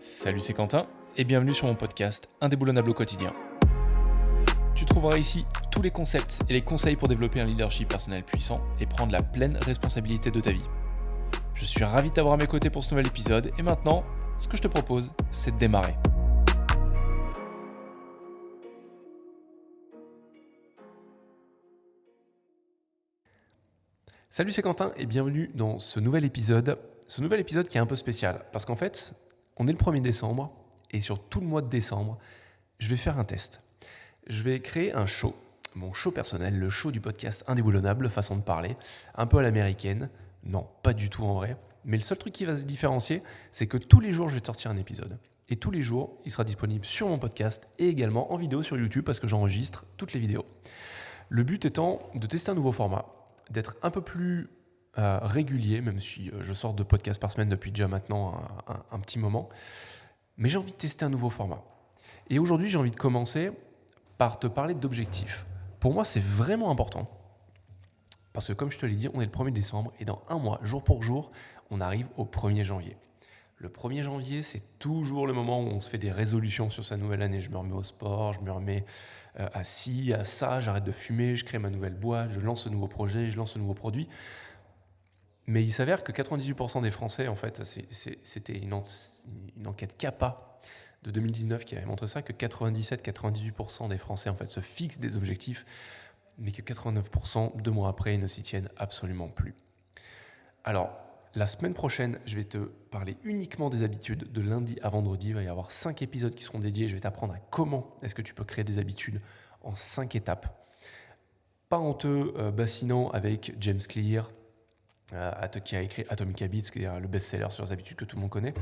Salut, c'est Quentin et bienvenue sur mon podcast Indéboulonnable au quotidien. Tu trouveras ici tous les concepts et les conseils pour développer un leadership personnel puissant et prendre la pleine responsabilité de ta vie. Je suis ravi de t'avoir à mes côtés pour ce nouvel épisode et maintenant, ce que je te propose, c'est de démarrer. Salut, c'est Quentin et bienvenue dans ce nouvel épisode. Ce nouvel épisode qui est un peu spécial parce qu'en fait, on est le 1er décembre et sur tout le mois de décembre, je vais faire un test. Je vais créer un show, mon show personnel, le show du podcast Indéboulonnable, façon de parler, un peu à l'américaine. Non, pas du tout en vrai. Mais le seul truc qui va se différencier, c'est que tous les jours, je vais te sortir un épisode. Et tous les jours, il sera disponible sur mon podcast et également en vidéo sur YouTube parce que j'enregistre toutes les vidéos. Le but étant de tester un nouveau format, d'être un peu plus régulier, même si je sors 2 podcasts par semaine depuis déjà maintenant un petit moment. Mais j'ai envie de tester un nouveau format. Et aujourd'hui, j'ai envie de commencer par te parler d'objectifs. Pour moi, c'est vraiment important. Parce que comme je te l'ai dit, on est le 1er décembre et dans un mois, jour pour jour, on arrive au 1er janvier. Le 1er janvier, c'est toujours le moment où on se fait des résolutions sur sa nouvelle année. Je me remets au sport, je me remets à ci, à ça, j'arrête de fumer, je crée ma nouvelle boîte, je lance ce nouveau projet, je lance ce nouveau produit. Mais il s'avère que 98% des Français, en fait, c'était une enquête CAPA de 2019 qui avait montré ça, que 97-98% des Français en fait, se fixent des objectifs, mais que 89% 2 mois après, ils ne s'y tiennent absolument plus. Alors, la semaine prochaine, je vais te parler uniquement des habitudes. De lundi à vendredi, il va y avoir 5 épisodes qui seront dédiés. Je vais t'apprendre à comment est-ce que tu peux créer des habitudes en 5 étapes. Pas en te bassinant avec James Clear, qui a écrit Atomic Habits, qui est le best-seller sur les habitudes que tout le monde connaît,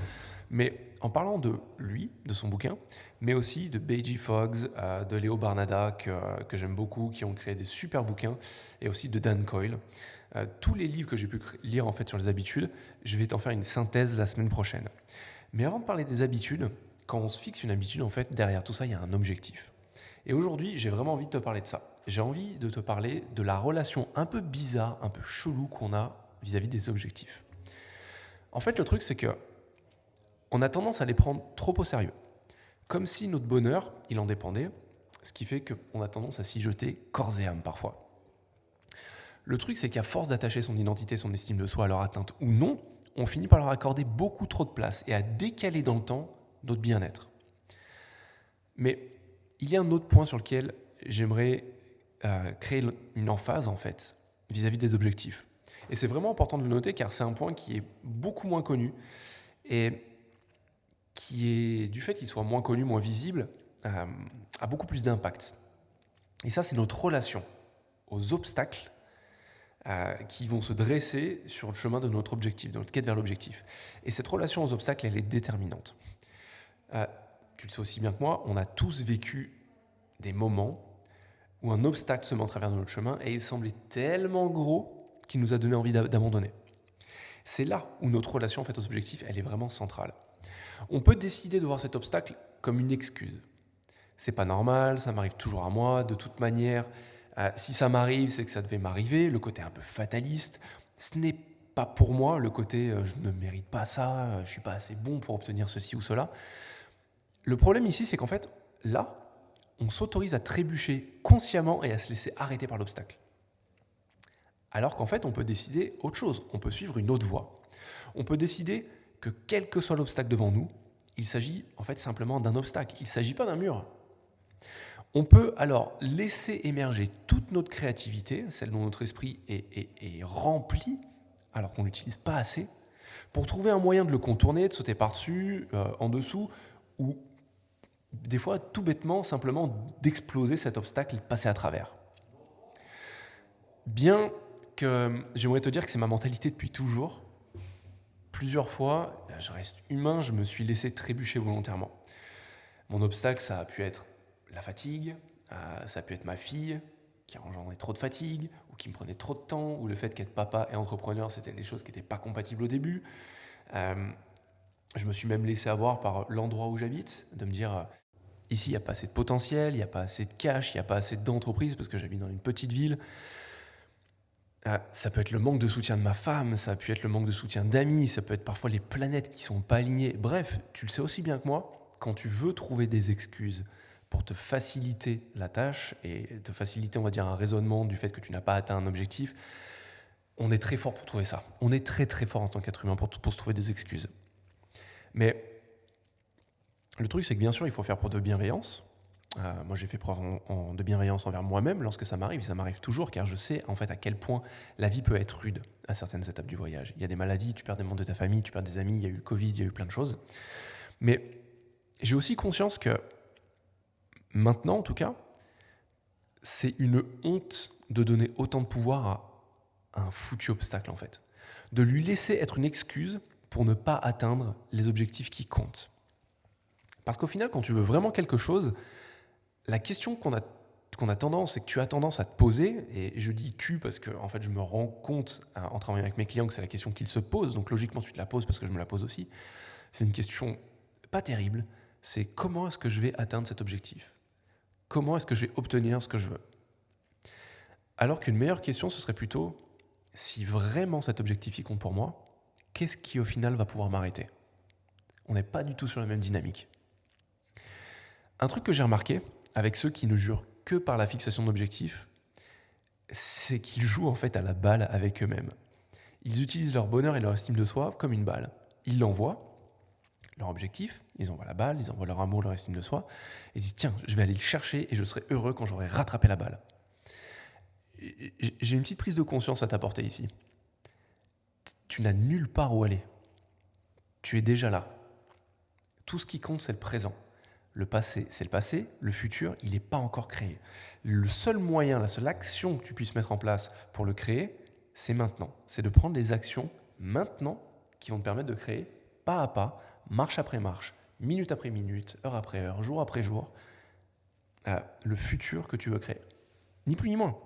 mais en parlant de lui, de son bouquin, mais aussi de Beji Foggs, de Leo Barnada, que j'aime beaucoup, qui ont créé des super bouquins, et aussi de Dan Coyle. Tous les livres que j'ai pu lire en fait sur les habitudes, je vais t'en faire une synthèse la semaine prochaine. Mais avant de parler des habitudes, quand on se fixe une habitude, en fait, derrière tout ça, il y a un objectif. Et aujourd'hui, j'ai vraiment envie de te parler de ça. J'ai envie de te parler de la relation un peu bizarre, un peu chelou qu'on a vis-à-vis des objectifs. En fait, le truc, c'est que on a tendance à les prendre trop au sérieux. Comme si notre bonheur, il en dépendait, ce qui fait qu'on a tendance à s'y jeter corps et âme parfois. Le truc, c'est qu'à force d'attacher son identité, son estime de soi à leur atteinte ou non, on finit par leur accorder beaucoup trop de place et à décaler dans le temps notre bien-être. Mais il y a un autre point sur lequel j'aimerais créer une emphase, en fait, vis-à-vis des objectifs. Et c'est vraiment important de le noter car c'est un point qui est beaucoup moins connu et qui est, du fait qu'il soit moins connu, moins visible, a beaucoup plus d'impact. Et ça, c'est notre relation aux obstacles qui vont se dresser sur le chemin de notre objectif, de notre quête vers l'objectif. Et cette relation aux obstacles, elle est déterminante. Tu le sais aussi bien que moi, on a tous vécu des moments où un obstacle se met en travers de notre chemin et il semblait tellement gros qu'il nous a donné envie d'abandonner. C'est là où notre relation en fait, aux objectifs, elle est vraiment centrale. On peut décider de voir cet obstacle comme une excuse. C'est pas normal, ça m'arrive toujours à moi, de toute manière, si ça m'arrive, c'est que ça devait m'arriver, le côté un peu fataliste. Ce n'est pas pour moi, le côté je ne mérite pas ça, je suis pas assez bon pour obtenir ceci ou cela. Le problème ici, c'est qu'en fait, là, on s'autorise à trébucher consciemment et à se laisser arrêter par l'obstacle. Alors qu'en fait, on peut décider autre chose, on peut suivre une autre voie. On peut décider que quel que soit l'obstacle devant nous, il s'agit en fait simplement d'un obstacle, il ne s'agit pas d'un mur. On peut alors laisser émerger toute notre créativité, celle dont notre esprit est rempli, alors qu'on ne l'utilise pas assez, pour trouver un moyen de le contourner, de sauter par-dessus, en dessous, ou des fois, tout bêtement, simplement d'exploser cet obstacle et de passer à travers. Bien que j'aimerais te dire que c'est ma mentalité depuis toujours, plusieurs fois, je reste humain, je me suis laissé trébucher volontairement. Mon obstacle, ça a pu être la fatigue, ça a pu être ma fille qui a engendré trop de fatigue, ou qui me prenait trop de temps, ou le fait qu'être papa et entrepreneur, c'était des choses qui n'étaient pas compatibles au début. Je me suis même laissé avoir par l'endroit où j'habite, de me dire ici, il n'y a pas assez de potentiel, il n'y a pas assez de cash, il n'y a pas assez d'entreprise, parce que j'habite dans une petite ville. Ça peut être le manque de soutien de ma femme, ça peut être le manque de soutien d'amis, ça peut être parfois les planètes qui sont pas alignées. Bref, tu le sais aussi bien que moi, quand tu veux trouver des excuses pour te faciliter la tâche et te faciliter, on va dire, un raisonnement du fait que tu n'as pas atteint un objectif, on est très fort pour trouver ça. On est très très fort en tant qu'être humain pour se trouver des excuses. Mais le truc, c'est que bien sûr, il faut faire preuve de bienveillance. Moi, j'ai fait preuve de bienveillance envers moi-même lorsque ça m'arrive. Et ça m'arrive toujours, car je sais en fait à quel point la vie peut être rude à certaines étapes du voyage. Il y a des maladies, tu perds des membres de ta famille, tu perds des amis, il y a eu le Covid, il y a eu plein de choses. Mais j'ai aussi conscience que maintenant, en tout cas, c'est une honte de donner autant de pouvoir à un foutu obstacle, en fait. De lui laisser être une excuse pour ne pas atteindre les objectifs qui comptent. Parce qu'au final, quand tu veux vraiment quelque chose, la question qu'on a tendance et que tu as tendance à te poser, et je dis tu parce que en fait, je me rends compte en travaillant avec mes clients que c'est la question qu'ils se posent, donc logiquement tu te la poses parce que je me la pose aussi, c'est une question pas terrible, c'est comment est-ce que je vais atteindre cet objectif ? Comment est-ce que je vais obtenir ce que je veux ? Alors qu'une meilleure question, ce serait plutôt, si vraiment cet objectif y compte pour moi, qu'est-ce qui au final va pouvoir m'arrêter ? On n'est pas du tout sur la même dynamique. Un truc que j'ai remarqué avec ceux qui ne jurent que par la fixation d'objectifs, c'est qu'ils jouent en fait à la balle avec eux-mêmes. Ils utilisent leur bonheur et leur estime de soi comme une balle. Ils l'envoient, leur objectif, ils envoient la balle, ils envoient leur amour, leur estime de soi, et ils disent tiens, je vais aller le chercher et je serai heureux quand j'aurai rattrapé la balle. J'ai une petite prise de conscience à t'apporter ici. Tu n'as nulle part où aller. Tu es déjà là. Tout ce qui compte, c'est le présent. Le passé, c'est le passé. Le futur, il n'est pas encore créé. Le seul moyen, la seule action que tu puisses mettre en place pour le créer, c'est maintenant. C'est de prendre les actions maintenant qui vont te permettre de créer pas à pas, marche après marche, minute après minute, heure après heure, jour après jour, le futur que tu veux créer. Ni plus ni moins.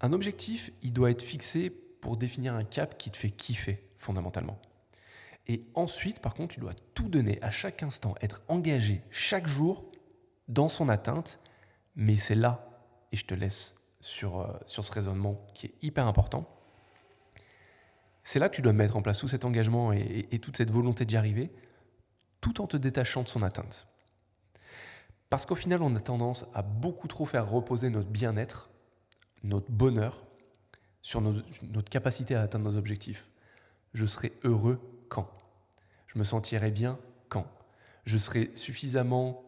Un objectif, il doit être fixé pour définir un cap qui te fait kiffer, fondamentalement. Et ensuite, par contre, tu dois tout donner à chaque instant, être engagé chaque jour dans son atteinte. Mais c'est là, et je te laisse sur ce raisonnement qui est hyper important, c'est là que tu dois mettre en place tout cet engagement et toute cette volonté d'y arriver, tout en te détachant de son atteinte. Parce qu'au final, on a tendance à beaucoup trop faire reposer notre bien-être, notre bonheur, sur notre capacité à atteindre nos objectifs. Je serai heureux quand ? Je me sentirai bien quand ? Je serai suffisamment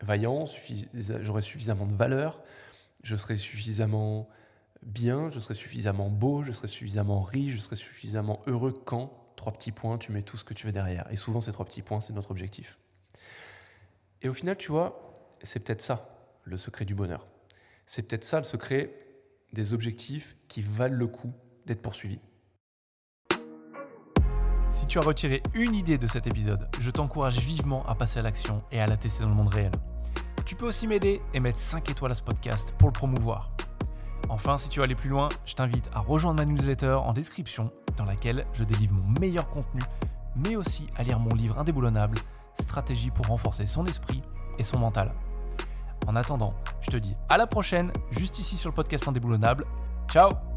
vaillant, j'aurai suffisamment de valeur, je serai suffisamment bien, je serai suffisamment beau, je serai suffisamment riche, je serai suffisamment heureux quand ? 3 petits points, tu mets tout ce que tu veux derrière. Et souvent, ces 3 petits points, c'est notre objectif. Et au final, tu vois, c'est peut-être ça, le secret du bonheur. C'est peut-être ça, le secret des objectifs qui valent le coup d'être poursuivis. Si tu as retiré une idée de cet épisode, je t'encourage vivement à passer à l'action et à la tester dans le monde réel. Tu peux aussi m'aider et mettre 5 étoiles à ce podcast pour le promouvoir. Enfin, si tu veux aller plus loin, je t'invite à rejoindre ma newsletter en description dans laquelle je délivre mon meilleur contenu, mais aussi à lire mon livre indéboulonnable, Stratégie pour renforcer son esprit et son mental. En attendant, je te dis à la prochaine, juste ici sur le podcast Indéboulonnable. Ciao!